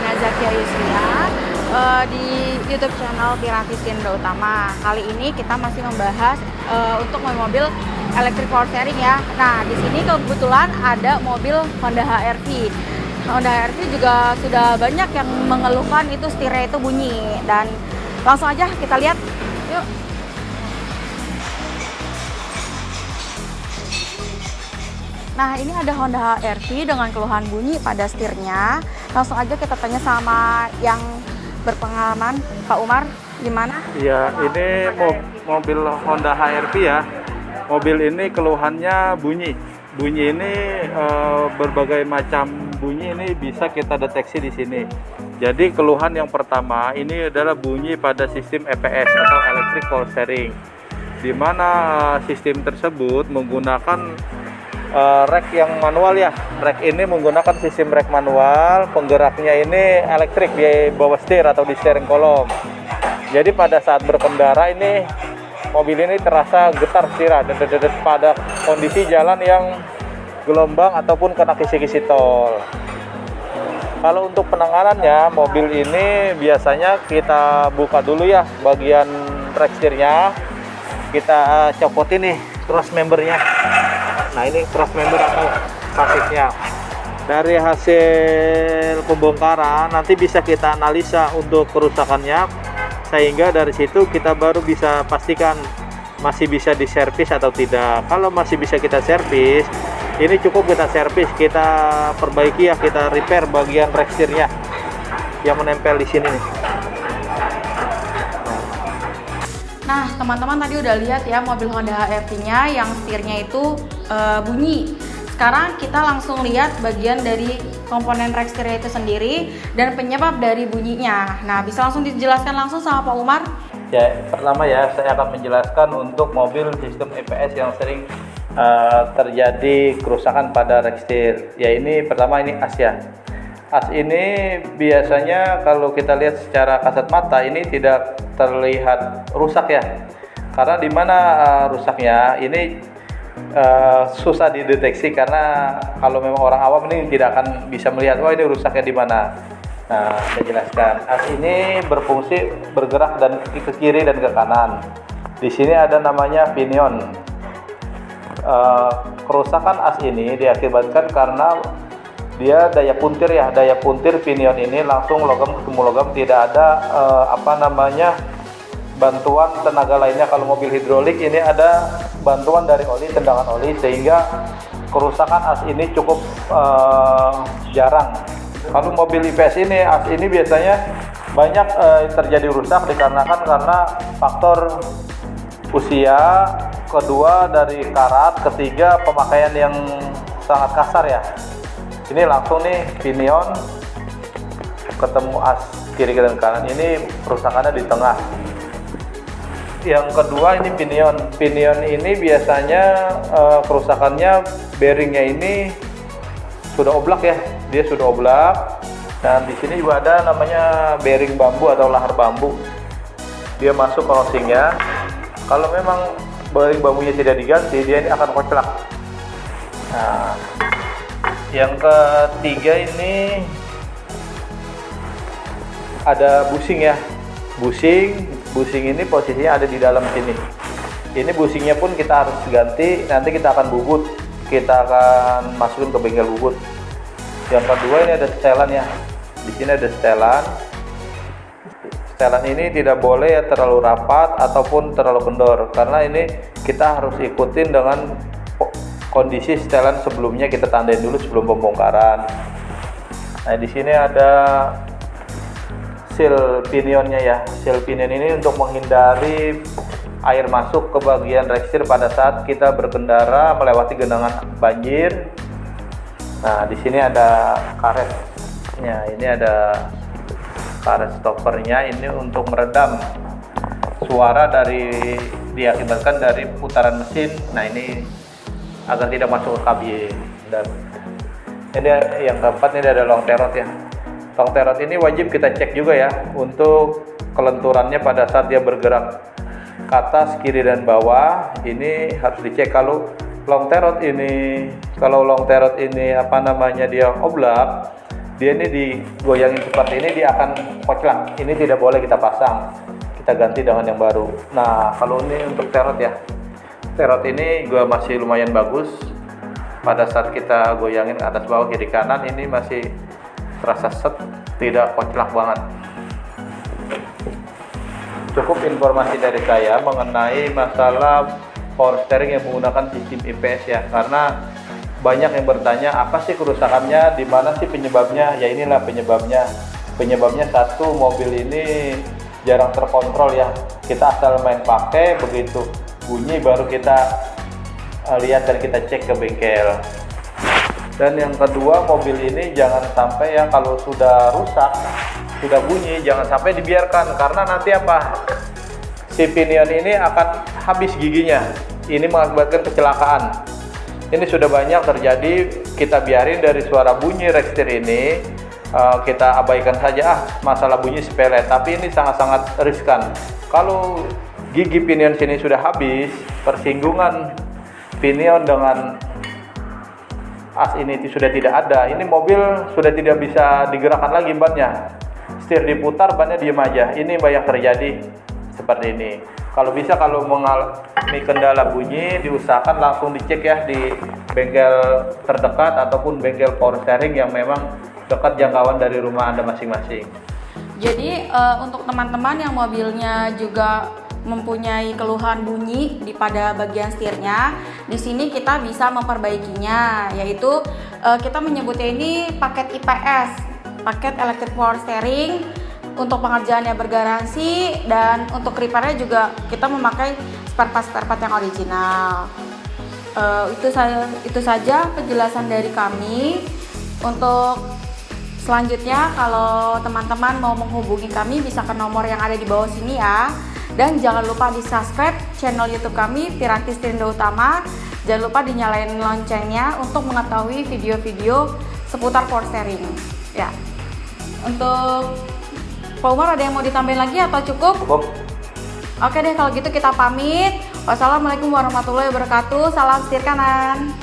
Dina Zakia Yusria di YouTube channel Tirafis Indra Utama. Kali ini kita masih membahas untuk mobil electric power steering ya. Nah, di sini kebetulan ada mobil Honda HR-V. Honda HR-V juga sudah banyak yang mengeluhkan itu setirnya itu bunyi, dan langsung aja kita lihat. Yuk. Nah, ini ada Honda HR-V dengan keluhan bunyi pada setirnya. Langsung aja kita tanya sama yang berpengalaman, Pak Umar, gimana? Iya, ini mobil Honda HR-V ya. Mobil ini keluhannya bunyi. Bunyi ini berbagai macam bunyi ini bisa kita deteksi di sini. Jadi keluhan yang pertama ini adalah bunyi pada sistem EPS atau electric power steering, di mana sistem tersebut menggunakan rek yang manual ya. Rek ini menggunakan sistem rek manual, penggeraknya ini elektrik di bawah setir atau di steering column. Jadi pada saat berkendara ini mobil ini terasa getar setir pada kondisi jalan yang gelombang ataupun kena kisi-kisi tol. Kalau untuk penanganannya, mobil ini biasanya kita buka dulu ya bagian rek setirnya. Kita copotin nih cross membernya. Nah, ini cross member atau sasisnya. Dari hasil pembongkaran nanti bisa kita analisa untuk kerusakannya, sehingga dari situ kita baru bisa pastikan masih bisa diservis atau tidak. Kalau masih bisa kita servis, ini cukup kita servis, kita perbaiki ya, kita repair bagian rek setirnya yang menempel di sini nih. Nah, teman-teman tadi udah lihat ya mobil Honda HR-V-nya yang setirnya itu bunyi. Sekarang kita langsung lihat bagian dari komponen rek setirnya itu sendiri dan penyebab dari bunyinya. Nah, bisa langsung dijelaskan langsung sama Pak Umar? Ya, pertama ya saya akan menjelaskan untuk mobil sistem EPS yang sering terjadi kerusakan pada rek setir. Ya, ini pertama ini as ya. As ini biasanya kalau kita lihat secara kasat mata ini tidak terlihat rusak ya. Karena di mana rusaknya ini susah dideteksi, karena kalau memang orang awam ini tidak akan bisa melihat wah ini rusaknya di mana. Nah, saya jelaskan. As ini berfungsi bergerak dan ke kiri dan ke kanan. Di sini ada namanya pinion. Kerusakan as ini diakibatkan karena dia daya puntir ya, daya puntir pinion ini langsung logam ketemu logam, tidak ada bantuan tenaga lainnya. Kalau mobil hidrolik ini ada bantuan dari oli, tendangan oli, sehingga kerusakan as ini cukup jarang. Kalau mobil IPS ini, as ini biasanya banyak terjadi rusak dikarenakan karena faktor usia, kedua dari karat, ketiga pemakaian yang sangat kasar ya. Ini langsung nih pinion ketemu as kiri dan kanan, ini kerusakannya di tengah. Yang kedua ini pinion. Pinion ini biasanya kerusakannya bearingnya ini sudah oblak ya, dia sudah oblak. Dan di sini juga ada namanya bearing bambu atau lahar bambu. Dia masuk ke housingnya. Kalau memang bearing bambunya tidak diganti, dia ini akan koclak. Nah, yang ketiga ini ada busing ya. Busing ini posisinya ada di dalam sini. Ini busingnya pun kita harus ganti, nanti kita akan bubut. Kita akan masukin ke bengkel bubut. Yang kedua ini ada setelan ya. Di sini ada setelan. Setelan ini tidak boleh ya terlalu rapat ataupun terlalu kendor, karena ini kita harus ikutin dengan kondisi setelan sebelumnya, kita tandain dulu sebelum pembongkaran. Nah, di sini ada seal pinionnya ya. Seal pinion ini untuk menghindari air masuk ke bagian rek setir pada saat kita berkendara melewati genangan banjir. Nah, di sini ada karetnya. Ini ada karet stoppernya ini untuk meredam suara diakibatkan dari putaran mesin. Nah, ini agar tidak masuk ke kabin. Dan ini yang keempat, ini ada long terot ya. Long terot ini wajib kita cek juga ya untuk kelenturannya pada saat dia bergerak ke atas, kiri dan bawah. Ini harus dicek. Kalau long terot ini dia oblak, dia ini digoyangin seperti ini dia akan koclak. Ini tidak boleh kita pasang, kita ganti dengan yang baru. Nah kalau ini untuk terot ya, terot ini juga masih lumayan bagus. Pada saat kita goyangin ke atas bawah kiri kanan ini masih terasa set, tidak koclak banget. Cukup informasi dari saya mengenai masalah power steering yang menggunakan sistem IPS ya, karena banyak yang bertanya apa sih kerusakannya, di mana sih penyebabnya. Ya inilah penyebabnya. Penyebabnya satu, mobil ini jarang terkontrol ya. Kita asal main pakai, begitu bunyi baru kita lihat dan kita cek ke bengkel. Dan yang kedua, mobil ini jangan sampai ya kalau sudah rusak, sudah bunyi, jangan sampai dibiarkan, karena nanti apa? Si pinion ini akan habis giginya. Ini mengakibatkan kecelakaan. Ini sudah banyak terjadi. Kita biarin dari suara bunyi rekstir ini, kita abaikan saja, masalah bunyi sepele, tapi ini sangat-sangat riskan. Kalau gigi pinion sini sudah habis, persinggungan pinion dengan as ini sudah tidak ada, ini mobil sudah tidak bisa digerakkan lagi bannya. Setir diputar, bannya diem aja. Ini banyak terjadi seperti ini. Kalau bisa, kalau mengalami kendala bunyi, diusahakan langsung dicek ya di bengkel terdekat ataupun bengkel power steering yang memang dekat jangkauan dari rumah Anda masing-masing. Jadi untuk teman-teman yang mobilnya juga mempunyai keluhan bunyi pada bagian setirnya, di sini kita bisa memperbaikinya, yaitu kita menyebutnya ini paket IPS, paket electric power steering. Untuk pengerjaannya bergaransi, dan untuk repairnya juga kita memakai spare part yang original. Itu saja penjelasan dari kami. Untuk selanjutnya, kalau teman-teman mau menghubungi kami bisa ke nomor yang ada di bawah sini ya. Dan jangan lupa di subscribe channel YouTube kami Piranti Setindo Utama. Jangan lupa dinyalain loncengnya untuk mengetahui video-video seputar power steering. Ya. Untuk Pak Umar ada yang mau ditambahin lagi atau cukup? Cukup. Oke deh, kalau gitu kita pamit. Wassalamualaikum warahmatullahi wabarakatuh. Salam setir kanan.